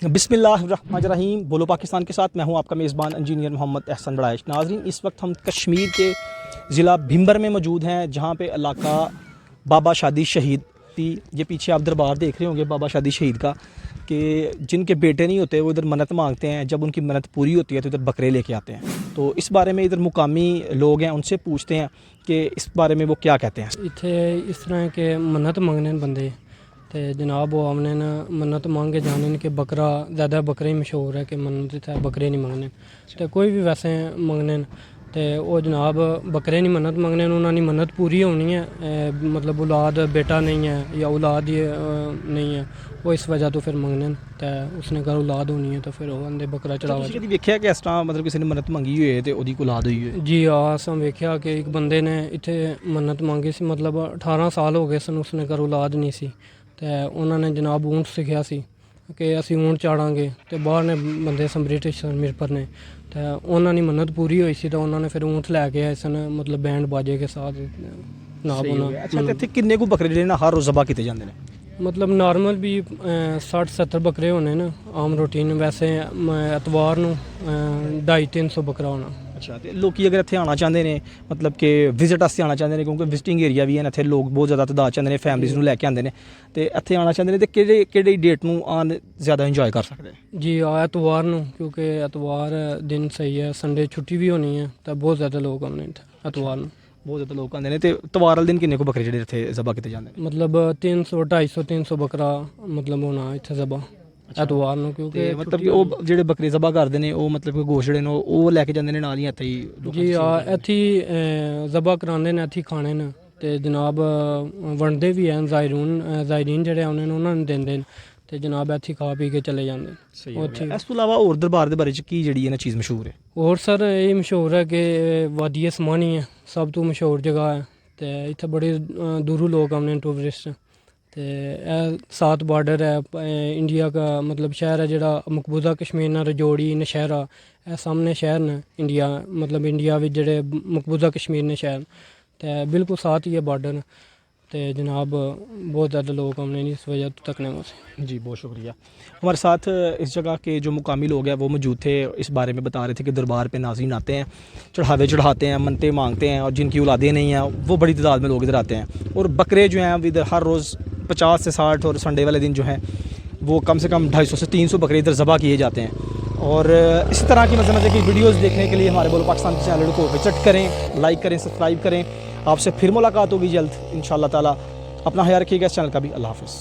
बिस्मिल्लाहिर्रहमानिर्रहीम। बोलो पाकिस्तान के साथ मैं हूं आपका मेज़बान इंजीनियर मोहम्मद एहसन बड़ाइश। नाज़रीन, इस वक्त हम कश्मीर के ज़िला भिंबर में मौजूद हैं, जहां पे इलाका बाबा शादी शहीद थी। ये पीछे आप दरबार देख रहे होंगे बाबा शादी शहीद का, कि जिनके बेटे नहीं होते वो इधर मन्नत मांगते हैं। जब उनकी मन्नत पूरी होती है तो इधर बकरे लेके आते हैं। तो इस बारे में इधर मुकामी लोग हैं, उनसे पूछते हैं कि इस बारे में वो क्या कहते हैं। इत्थे इस तरह के मन्नत मंगने बंदे ते जनाब वो आमने न मन्नत मांग के जाने कि बकरा ज़्यादा बकरे ही मशहूर है कि मन्नत इत्थे बकरे नहीं मंगने। तो कोई भी वैसे मंगने ते वो जनाब बकरे नहीं मन्नत मंगने, उन्होंने मन्नत पूरी होनी है। मतलब औलाद बेटा नहीं है या औलाद ही नहीं है, वो इस वजह तो फिर मंगने तो उसने घर औलाद होनी है तो फिर वो आंदे बकरा चढ़ावा। कभी देखिए कि इस तरह मतलब किसी ने मन्नत मंगी हुई है तो ਉਹਦੀ औलाद हुई है। जी हाँ, अस वेख्या कि एक बंदे ने इत्थे मन्नत मंगी सी, मतलब 18 साल हो गए सन उसने घर औलाद नहीं सी। तो उन्होंने जनाब ऊँट सिखिया सी कि असी ऊँट चाड़ांगे। तो बाहर ने बंदे सन ब्रिटिश मिरपर ने, तो उन्होंने मन्नत पूरी हुई सी तो उन्होंने फिर ऊँट लैके आए सन, मतलब बैंड बाजे के साथ जनाब उन्होंने। अच्छा, तो ਇੱਥੇ ਕਿੰਨੇ ਕੁ ਬੱਕਰੇ ਜਿਹੜੇ ਨਾ ਹਰ ਰੋਜ਼ ਜ਼ਬਾ ਕੀਤੇ ਜਾਂਦੇ ਨੇ? मतलब नॉर्मल भी 60-70 बकरे होने ना आम रूटीन। वैसे एतवार ਨੂੰ 250-300 बकरा होना। ਅੱਛਾ, ਤੇ ਲੋਕੀ ਅਗਰ ਇੱਥੇ ਆਉਣਾ ਚਾਹੁੰਦੇ ਨੇ, ਮਤਲਬ ਕਿ ਵਿਜ਼ਿਟ ਵਾਸਤੇ ਆਉਣਾ ਚਾਹੁੰਦੇ ਨੇ, ਕਿਉਂਕਿ ਵਿਜ਼ਿਟਿੰਗ ਏਰੀਆ ਵੀ ਹੈ ਇੱਥੇ, ਲੋਕ ਬਹੁਤ ਜ਼ਿਆਦਾ ਤਾਦਾਦ ਚਾਹੁੰਦੇ ਨੇ, ਫੈਮਲੀਜ਼ ਨੂੰ ਲੈ ਕੇ ਆਉਂਦੇ ਨੇ, ਤੇ ਇੱਥੇ ਆਉਣਾ ਚਾਹੁੰਦੇ ਨੇ ਤੇ ਕਿਹੜੀ ਡੇਟ ਨੂੰ ਆਉਣ ਜ਼ਿਆਦਾ ਇੰਜੋਏ ਕਰ ਸਕਦੇ ਨੇ? जी एतवार ਨੂੰ, क्योंकि एतवार दिन सही है, संडे छुट्टी भी होनी है तो बहुत ज़्यादा लोग आने एतवार ਨੂੰ। ਬਹੁਤ ਜ਼ਿਆਦਾ ਲੋਕ ਆਉਂਦੇ ਨੇ। ਤੇ ਤਵਾਰ ਵਾਲੇ ਦਿਨ ਕਿੰਨੇ ਕੁ ਬੱਕਰੇ ਜਿਹੜੇ ਇੱਥੇ ਜ਼ਬਾ ਕੀਤੇ ਜਾਂਦੇ ਨੇ? मतलब 300-250-300 बकरा मतलब होना इत्थे ज़बा एतवार ਨੂੰ, क्योंकि ਤੇ ਮਤਲਬ ਕਿ ਉਹ ਜਿਹੜੇ ਬੱਕਰੇ ਜ਼ਬਾ ਕਰਦੇ ਨੇ ਉਹ ਮਤਲਬ ਕਿ ਗੋਸ਼ਤ ਜਿਹੜੇ ਨੇ ਉਹ ਲੈ ਕੇ ਜਾਂਦੇ ਨੇ ਨਾਲ ਹੀ ਇੱਥੇ ਹੀ ਲੋਕਾਂ जी ਦੀ ਸੇਵਾ हाँ, ਕਰਦੇ ਨੇ? ਇੱਥੇ ज़बा करांदे ने, ਇੱਥੇ ਖਾਣੇ ਨੇ ਤੇ ਜਨਾਬ ਵੰਡਦੇ ਵੀ ਹਨ ਜ਼ਾਇਰੀਨ ਜਿਹੜੇ ਆਉਂਦੇ ਨੇ ਉਹਨਾਂ ਨੂੰ ਦਿੰਦੇ ਨੇ ਤੇ ਜਨਾਬ ਇੱਥੇ ਖਾ ਪੀ ਕੇ ਚਲੇ ਜਾਂਦੇ ਨੇ। ਸਹੀ ਹੈ। ਇਸ ਤੋਂ ਇਲਾਵਾ ਹੋਰ ਦਰਬਾਰ ਦੇ ਬਾਰੇ ਚ ਕੀ ਜਿਹੜੀ ਹੈ ਨਾ ਚੀਜ਼ ਮਸ਼ਹੂਰ ਹੈ? ਹੋਰ ਸਰ ਇਹ ਮਸ਼ਹੂਰ ਹੈ ਕਿ ਵਾਦੀ ਅਸਮਾਨੀ ਹੈ, ਸਭ ਤੋਂ ਮਸ਼ਹੂਰ ਜਗ੍ਹਾ ਹੈ ਤੇ ਇੱਥੇ ਬੜੇ ਦੂਰੋਂ ਲੋਕ ਆਉਂਦੇ ਨੇ ਟੂਰਿਸਟ। ਤੇ ਇਹ 7 ਬਾਰਡਰ ਹੈ ਇੰਡੀਆ ਦਾ, मतलब शहर है ਜਿਹੜਾ ਮਕਬੂਜ਼ਾ ਕਸ਼ਮੀਰ ਨਾਲ ਰਜੌੜੀ ਨਸ਼ਹਿਰਾ, ਇਹ ਸਾਹਮਣੇ ਸ਼ਹਿਰ ਨੇ ਇੰਡੀਆ, मतलब ਇੰਡੀਆ ਵਿੱਚ ਜਿਹੜੇ ਮਕਬੂਜ਼ਾ ਕਸ਼ਮੀਰ ਨੇ शहर, तो बिल्कुल साथ ही है बॉर्डर। तो जनाब बहुत ज़्यादा लोग हमने इस वजह तो तकने में से। जी बहुत शुक्रिया। हमारे साथ इस जगह के जो मुकामी लोग हैं वो मौजूद थे, इस बारे में बता रहे थे कि दरबार पे नाज़रीन आते हैं, चढ़ावे चढ़ाते हैं, मन्नतें मांगते हैं, और जिनकी औलादें नहीं हैं वो बड़ी तादाद में लोग इधर आते हैं। और बकरे जो हैं इधर हर रोज़ 50 से 60, और संडे वाले दिन जो हैं वो कम से कम 250 से 300 बकरे इधर ज़बा किए जाते हैं। और इसी तरह की मज़े की वीडियोस देखने के लिए हमारे बोलो पाकिस्तान के चैनल को विजिट करें, लाइक करें, सब्सक्राइब करें। आपसे फिर मुलाकात होगी जल्द इंशाअल्लाह ताला। अपना ख्याल रखिएगा, इस चैनल का भी। अल्लाह हाफ़िज़।